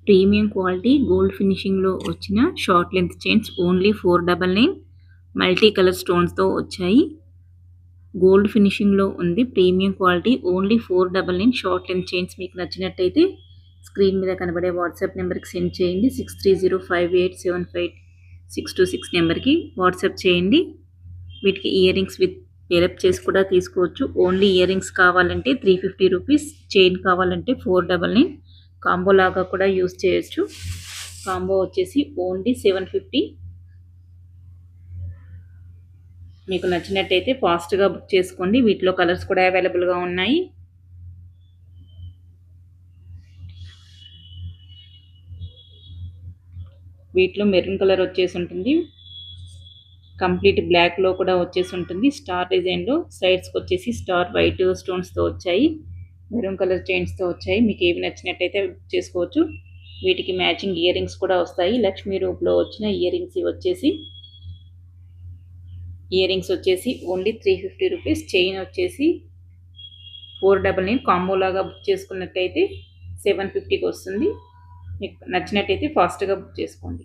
Premium quality gold ఫినిషింగ్లో వచ్చిన short length chains only 499 multi colour స్టోన్స్తో వచ్చాయి. గోల్డ్ ఫినిషింగ్లో ఉంది. Premium quality only 499 short length chains మీకు నచ్చినట్టయితే స్క్రీన్ మీద కనబడే వాట్సాప్ నెంబర్కి సెండ్ చేయండి. 6305875626 నెంబర్కి వాట్సాప్ చేయండి. వీటికి ఇయర్ రింగ్స్ విత్ పేరప్ చేసి కూడా తీసుకోవచ్చు. ఓన్లీ ఇయర్ రింగ్స్ కావాలంటే 350 రూపీస్, చైన్ కావాలంటే 499. కాంబో లాగా కూడా యూస్ చేయొచ్చు. కాంబో వచ్చేసి ఓన్లీ 750. మీకు నచ్చినట్టయితే ఫాస్ట్గా బుక్ చేసుకోండి. వీటిలో కలర్స్ కూడా అవైలబుల్గా ఉన్నాయి. వీటిలో మెరూన్ కలర్ వచ్చేసి ఉంటుంది. కంప్లీట్ బ్లాక్లో కూడా వచ్చేసి ఉంటుంది. స్టార్ డిజైన్లో సైడ్స్కి వచ్చేసి స్టార్ వైట్ స్టోన్స్తో వచ్చాయి. మెరూన్ కలర్ చైన్స్తో వచ్చాయి. మీకు ఏవి నచ్చినట్టయితే బుక్ చేసుకోవచ్చు. వీటికి మ్యాచింగ్ ఇయర్ రింగ్స్ కూడా వస్తాయి. లక్ష్మీ రూప్లో వచ్చిన ఇయర్ రింగ్స్ వచ్చేసి ఓన్లీ 350 రూపీస్. చైన్ వచ్చేసి 499. కాంబో లాగా బుక్ చేసుకున్నట్టయితే 750కి వస్తుంది. మీకు నచ్చినట్టయితే ఫాస్ట్గా బుక్ చేసుకోండి.